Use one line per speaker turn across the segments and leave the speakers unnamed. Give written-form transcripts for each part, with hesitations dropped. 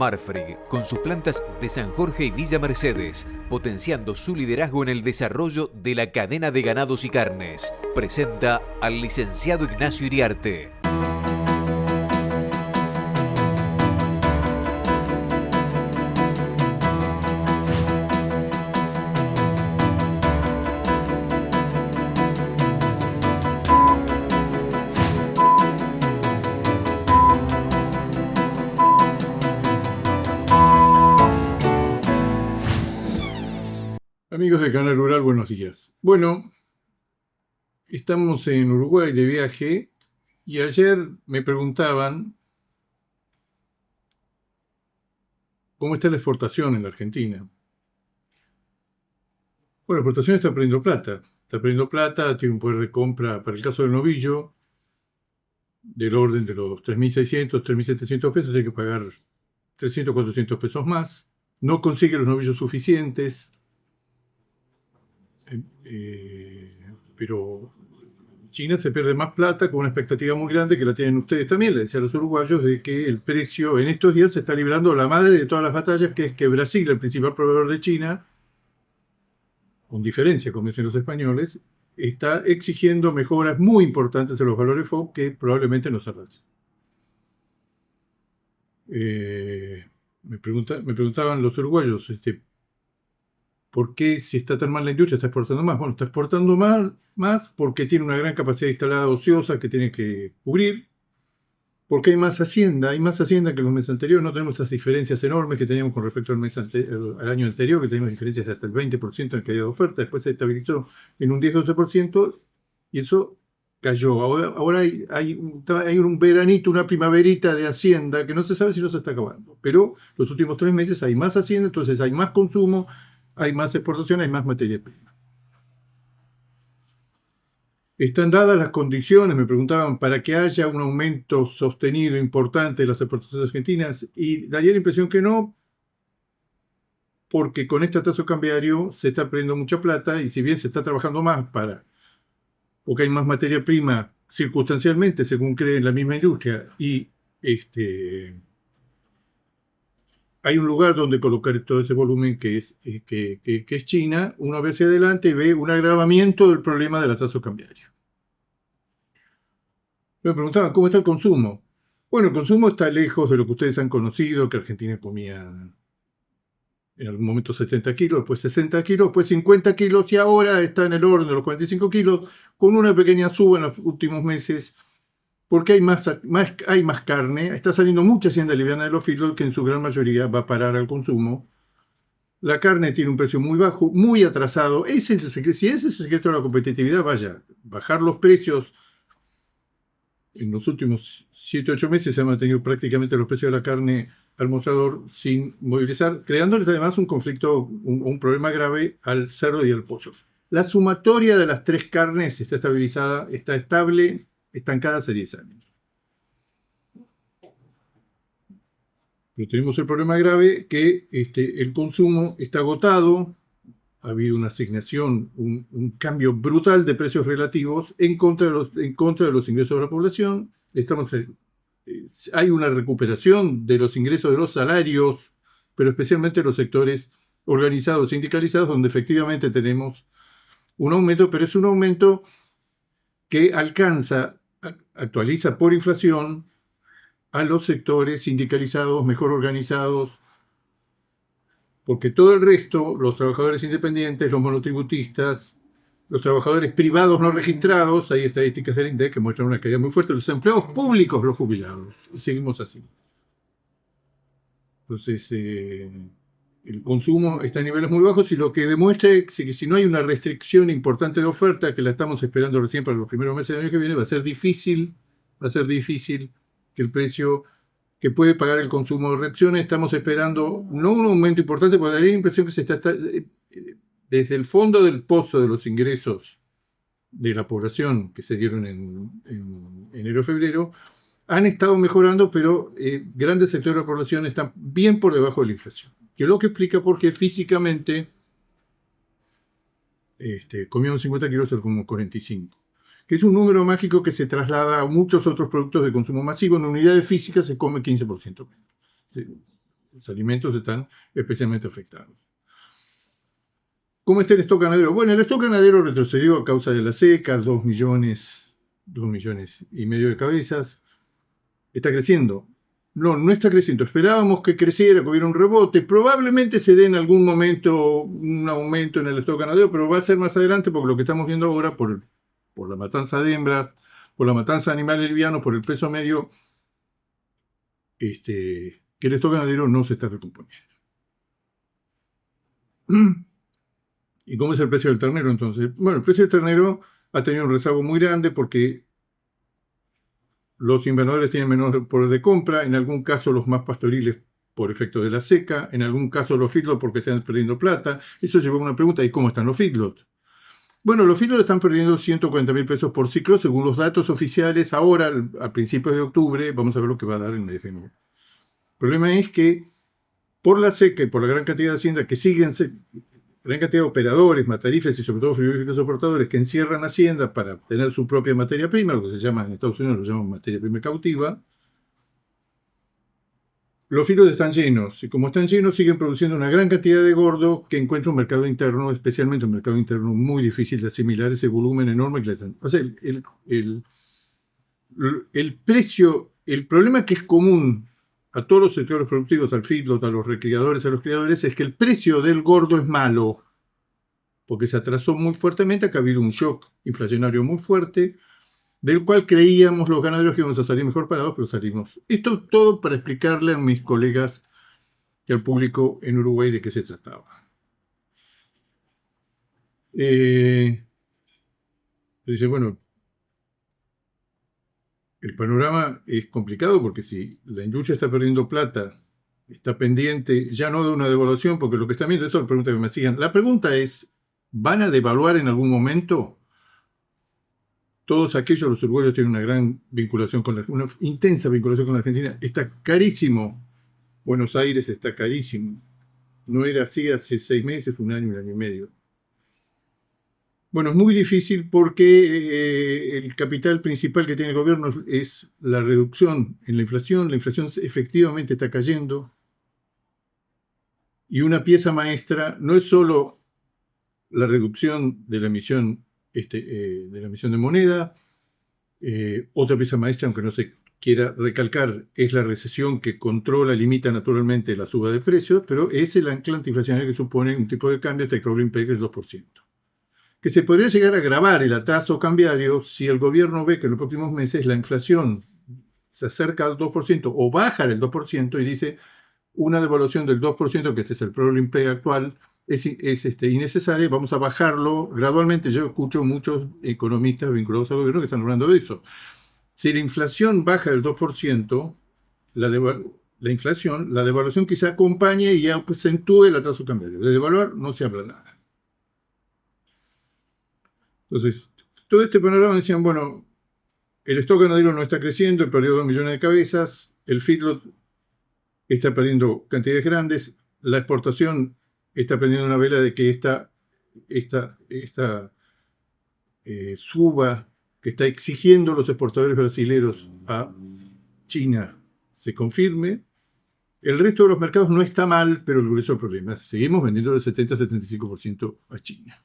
Marfrig, con sus plantas de San Jorge y Villa Mercedes, potenciando su liderazgo en el desarrollo de la cadena de ganados y carnes, presenta al licenciado Ignacio Iriarte.
Amigos de Canal Rural, buenos días. Bueno, estamos en Uruguay de viaje y ayer me preguntaban cómo está la exportación en la Argentina. Bueno, la exportación está perdiendo plata, tiene un poder de compra, para el caso del novillo, del orden de los 3.600, 3.700 pesos, tiene que pagar 300, 400 pesos más, no consigue los novillos suficientes. Pero China se pierde más plata con una expectativa muy grande que la tienen ustedes también, le decía a los uruguayos, de que el precio en estos días se está librando la madre de todas las batallas, que es que Brasil, el principal proveedor de China, con diferencia, como dicen los españoles, está exigiendo mejoras muy importantes en los valores FOB que probablemente no se alcancen. Me preguntaban los uruguayos, ¿por qué, si está tan mal la industria, está exportando más? Bueno, está exportando más porque tiene una gran capacidad instalada ociosa que tiene que cubrir, porque hay más hacienda que los meses anteriores. No tenemos estas diferencias enormes que teníamos con respecto al año anterior, que teníamos diferencias de hasta el 20% en caída de oferta, después se estabilizó en un 10-12% y eso cayó. Ahora hay un veranito, una primaverita de hacienda que no se sabe si no se está acabando, pero los últimos 3 meses hay más hacienda, entonces hay más consumo, hay más exportación, hay más materia prima. Están dadas las condiciones, me preguntaban, para que haya un aumento sostenido importante de las exportaciones argentinas, y daría la impresión que no, porque con este tasa cambiario se está perdiendo mucha plata, y si bien se está trabajando más porque hay más materia prima circunstancialmente, según cree la misma industria, y hay un lugar donde colocar todo ese volumen que es China, uno ve hacia adelante y ve un agravamiento del problema de la tasa cambiaria. Me preguntaban, ¿cómo está el consumo? Bueno, el consumo está lejos de lo que ustedes han conocido, que Argentina comía en algún momento 70 kilos, después 60 kilos, después 50 kilos y ahora está en el orden de los 45 kilos, con una pequeña suba en los últimos meses, porque hay más carne, está saliendo mucha hacienda liviana de los feedlots que en su gran mayoría va a parar al consumo. La carne tiene un precio muy bajo, muy atrasado. Si ese es el secreto de la competitividad, vaya, bajar los precios. En los últimos 7-8 meses se han mantenido prácticamente los precios de la carne al mostrador sin movilizar, creándole además un conflicto, un problema grave al cerdo y al pollo. La sumatoria de las 3 carnes está estabilizada, está estable, estancada hace 10 años. Pero tenemos el problema grave que el consumo está agotado, ha habido una asignación, un cambio brutal de precios relativos en contra de los ingresos de la población. Hay una recuperación de los ingresos de los salarios, pero especialmente los sectores organizados, sindicalizados, donde efectivamente tenemos un aumento, pero es un aumento que actualiza por inflación a los sectores sindicalizados, mejor organizados, porque todo el resto, los trabajadores independientes, los monotributistas, los trabajadores privados no registrados, hay estadísticas del INDEC que muestran una caída muy fuerte, los empleados públicos, los jubilados, y seguimos así. Entonces, el consumo está a niveles muy bajos y lo que demuestra es que si no hay una restricción importante de oferta, que la estamos esperando recién para los primeros meses del año que viene, va a ser difícil que el precio que puede pagar el consumo reaccione. Estamos esperando no un aumento importante, porque daría la impresión que se está desde el fondo del pozo de los ingresos de la población que se dieron en enero-febrero, han estado mejorando, pero grandes sectores de la población están bien por debajo de la inflación. Que es lo que explica por qué físicamente comíamos 50 kilos como 45. Que es un número mágico que se traslada a muchos otros productos de consumo masivo. En unidades físicas se come 15% menos. los alimentos están especialmente afectados. ¿Cómo está el stock ganadero? Bueno, el stock ganadero retrocedió a causa de la seca, 2 millones y medio de cabezas. Está creciendo. No está creciendo. Esperábamos que creciera, que hubiera un rebote. Probablemente se dé en algún momento un aumento en el stock ganadero, pero va a ser más adelante porque lo que estamos viendo ahora por la matanza de hembras, por la matanza de animales livianos, por el peso medio, que el stock ganadero no se está recomponiendo. ¿Y cómo es el precio del ternero entonces? Bueno, el precio del ternero ha tenido un rezago muy grande porque los invernadores tienen menor poder de compra, en algún caso los más pastoriles por efecto de la seca, en algún caso los feedlots porque están perdiendo plata. Eso llevó a una pregunta, ¿y cómo están los feedlots? Bueno, los feedlots están perdiendo 140.000 pesos por ciclo según los datos oficiales. Ahora, a principios de octubre, vamos a ver lo que va a dar el mes de noviembre. El problema es que por la seca y por la gran cantidad de haciendas que siguen, gran cantidad de operadores, matarifes y sobre todo frigoríficos exportadores que encierran haciendas para tener su propia materia prima, lo que se llama en Estados Unidos, lo llaman materia prima cautiva, los feedlots están llenos, y como están llenos siguen produciendo una gran cantidad de gordo que encuentra un mercado interno, especialmente un mercado interno muy difícil de asimilar ese volumen enorme que le dan. O sea, el precio, el problema que es común a todos los sectores productivos, al feedlot, a los recriadores, a los criadores, es que el precio del gordo es malo, porque se atrasó muy fuertemente, que ha habido un shock inflacionario muy fuerte, del cual creíamos los ganaderos que íbamos a salir mejor parados, pero salimos. Esto todo para explicarle a mis colegas y al público en Uruguay de qué se trataba. Dice, bueno, el panorama es complicado porque si la industria está perdiendo plata, está pendiente ya no de una devaluación, porque lo que están viendo, eso es la pregunta que me hacían. La pregunta es, ¿van a devaluar en algún momento? Todos aquellos, los uruguayos tienen una gran vinculación una intensa vinculación con la Argentina. Está carísimo. Buenos Aires está carísimo. No era así hace 6 meses, un año y medio. Bueno, es muy difícil porque el capital principal que tiene el gobierno es la reducción en la inflación. La inflación efectivamente está cayendo. Y una pieza maestra no es solo la reducción de la emisión de moneda. Otra pieza maestra, aunque no se quiera recalcar, es la recesión que controla, limita naturalmente la suba de precios, pero es el ancla antiinflacionario que supone un tipo de cambio hasta el Crawling Peg del 2%. Que se podría llegar a agravar el atraso cambiario si el gobierno ve que en los próximos meses la inflación se acerca al 2% o baja del 2% y dice una devaluación del 2%, que este es el Crawling Peg actual, es innecesaria, vamos a bajarlo gradualmente. Yo escucho muchos economistas vinculados al gobierno que están hablando de eso. Si la inflación baja del 2%, la devaluación quizá acompañe y acentúe el atraso cambiario. De devaluar no se habla nada. Entonces, todo este panorama decían, bueno, el stock ganadero no está creciendo, perdió 2 millones de cabezas, el feedlot está perdiendo cantidades grandes, la exportación está prendiendo una vela de que esta suba que está exigiendo los exportadores brasileños a China se confirme. El resto de los mercados no está mal, pero el grueso del problema es que seguimos vendiendo del 70-75% a China.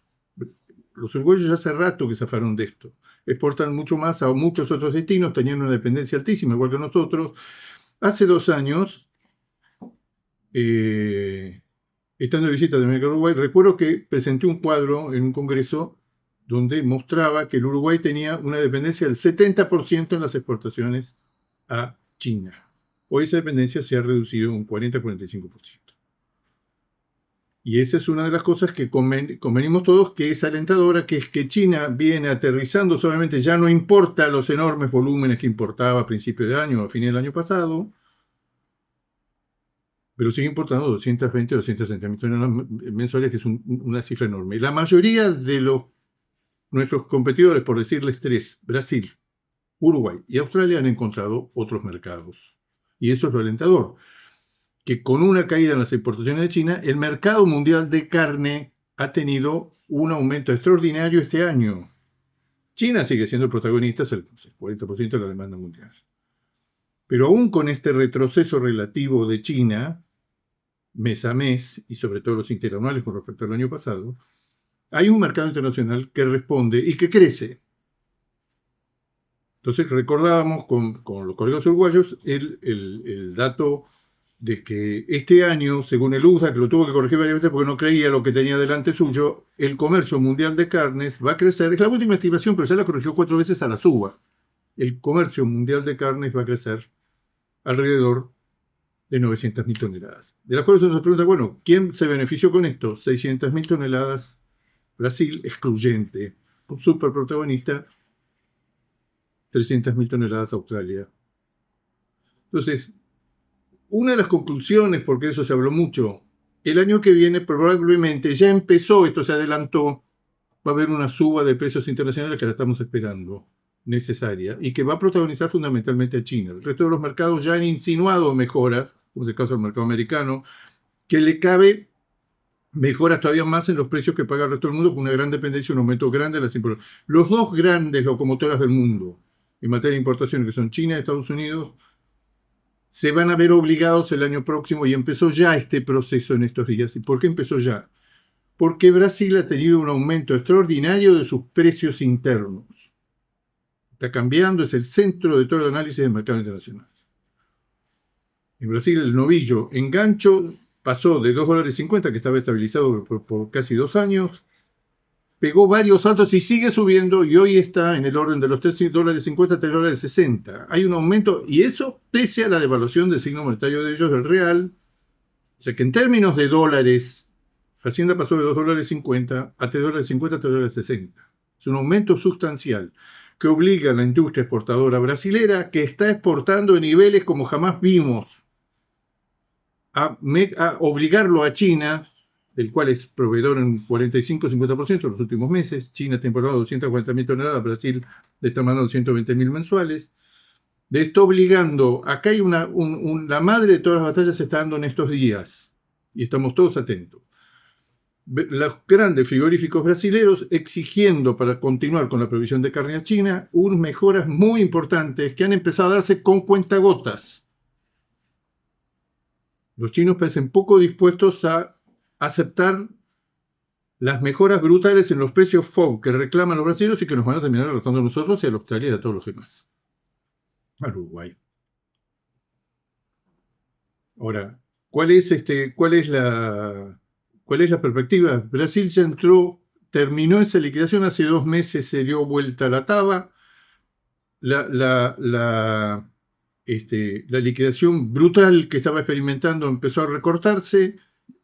Los uruguayos ya hace rato que zafaron de esto. Exportan mucho más a muchos otros destinos, tenían una dependencia altísima, igual que nosotros. Hace 2 años, estando de visita de Uruguay, recuerdo que presenté un cuadro en un congreso donde mostraba que el Uruguay tenía una dependencia del 70% en las exportaciones a China. Hoy esa dependencia se ha reducido un 40-45%. Y esa es una de las cosas que convenimos todos, que es alentadora, que es que China viene aterrizando, solamente ya no importa los enormes volúmenes que importaba a principios de año o a fines del año pasado, pero sigue importando 220 o 230 mil toneladas mensuales, que es una cifra enorme. Y la mayoría de nuestros competidores, por decirles 3, Brasil, Uruguay y Australia, han encontrado otros mercados. Y eso es lo alentador, que con una caída en las exportaciones de China, el mercado mundial de carne ha tenido un aumento extraordinario este año. China sigue siendo el protagonista, es el 40% de la demanda mundial. Pero aún con este retroceso relativo de China, mes a mes, y sobre todo los interanuales con respecto al año pasado, hay un mercado internacional que responde y que crece. Entonces recordábamos con los colegas uruguayos el dato de que este año, según el USDA, que lo tuvo que corregir varias veces porque no creía lo que tenía delante suyo, el comercio mundial de carnes va a crecer. Es la última estimación, pero ya la corrigió 4 veces a la suba. El comercio mundial de carnes va a crecer alrededor de 900.000 toneladas. De las cuales uno se pregunta, bueno, ¿quién se benefició con esto? 600.000 toneladas, Brasil excluyente, un super protagonista, 300.000 toneladas Australia. Entonces, una de las conclusiones, porque de eso se habló mucho, el año que viene probablemente ya empezó, esto se adelantó, va a haber una suba de precios internacionales que la estamos esperando, necesaria, y que va a protagonizar fundamentalmente a China. El resto de los mercados ya han insinuado mejoras, como es el caso del mercado americano, que le cabe mejoras todavía más en los precios que paga el resto del mundo, con una gran dependencia y un aumento grande de las importaciones. Los dos grandes locomotoras del mundo en materia de importaciones, que son China y Estados Unidos, se van a ver obligados el año próximo, y empezó ya este proceso en estos días. ¿Y por qué empezó ya? Porque Brasil ha tenido un aumento extraordinario de sus precios internos. Está cambiando, es el centro de todo el análisis del mercado internacional. En Brasil el novillo en gancho pasó de $2.50, que estaba estabilizado por casi 2 años, pegó varios saltos y sigue subiendo, y hoy está en el orden de los $3.50 a $3.60. Hay un aumento, y eso pese a la devaluación del signo monetario de ellos, del real. O sea que en términos de dólares, la Hacienda pasó de $2.50 a $3.50 a $3.60. Es un aumento sustancial que obliga a la industria exportadora brasilera, que está exportando en niveles como jamás vimos, a obligarlo a China, del cual es proveedor en 45-50% en los últimos meses. China está importando 240.000 toneladas, Brasil le está mandando 120.000 mensuales. Le está obligando, acá hay la madre de todas las batallas se está dando en estos días, y estamos todos atentos. Los grandes frigoríficos brasileños exigiendo para continuar con la provisión de carne a China unas mejoras muy importantes que han empezado a darse con cuentagotas. Los chinos parecen poco dispuestos a aceptar las mejoras brutales en los precios FOB que reclaman los brasileños y que nos van a terminar arrastrando a nosotros y a Australia y a todos los demás. Al Uruguay. Ahora, ¿cuál es la perspectiva? Brasil ya terminó esa liquidación hace 2 meses, se dio vuelta a la taba. La liquidación brutal que estaba experimentando empezó a recortarse.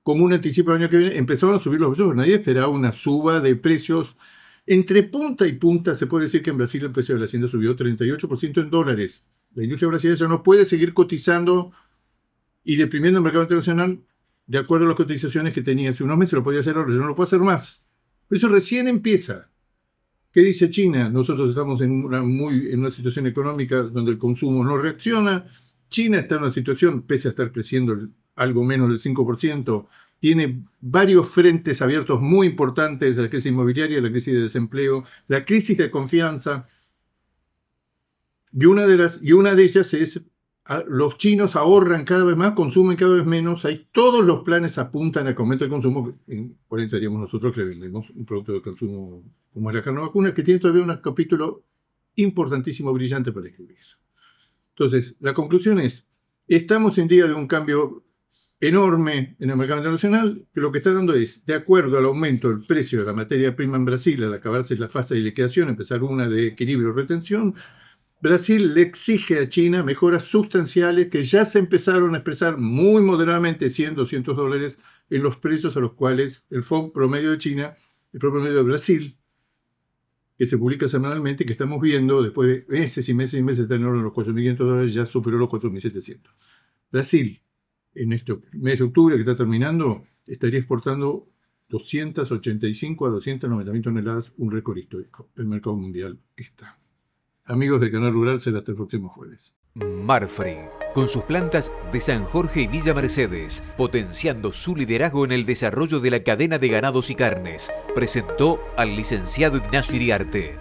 Como un anticipo del año que viene, empezaron a subir los precios. Nadie esperaba una suba de precios. Entre punta y punta, se puede decir que en Brasil el precio de la hacienda subió 38% en dólares. La industria brasileña ya no puede seguir cotizando y deprimiendo el mercado internacional de acuerdo a las cotizaciones que tenía hace unos meses. Lo podía hacer ahora, ya no lo puede hacer más. Pero eso recién empieza. ¿Qué dice China? Nosotros estamos en una situación económica donde el consumo no reacciona. China está en una situación, pese a estar creciendo algo menos del 5%, tiene varios frentes abiertos muy importantes: la crisis inmobiliaria, la crisis de desempleo, la crisis de confianza. Y una de ellas es, los chinos ahorran cada vez más, consumen cada vez menos. Todos los planes apuntan a que aumente el consumo. Por ahí estaríamos nosotros que vendemos un producto de consumo como es la carne vacuna, que tiene todavía un capítulo importantísimo, brillante para escribir. Entonces, la conclusión es, estamos en día de un cambio enorme en el mercado internacional, que lo que está dando es, de acuerdo al aumento del precio de la materia prima en Brasil, al acabarse la fase de liquidación, empezar una de equilibrio y retención, Brasil le exige a China mejoras sustanciales que ya se empezaron a expresar muy moderadamente, $100, $200 en los precios a los cuales el FOB promedio de China, el promedio de Brasil, que se publica semanalmente y que estamos viendo después de meses y meses y meses de tener los $4.500, ya superó los 4.700. Brasil, en este mes de octubre que está terminando, estaría exportando 285 a 290.000 toneladas, un récord histórico. El mercado mundial está. Amigos de Canal Rural, será hasta el próximo jueves.
Marfrig, con sus plantas de San Jorge y Villa Mercedes, potenciando su liderazgo en el desarrollo de la cadena de ganados y carnes, presentó al licenciado Ignacio Iriarte.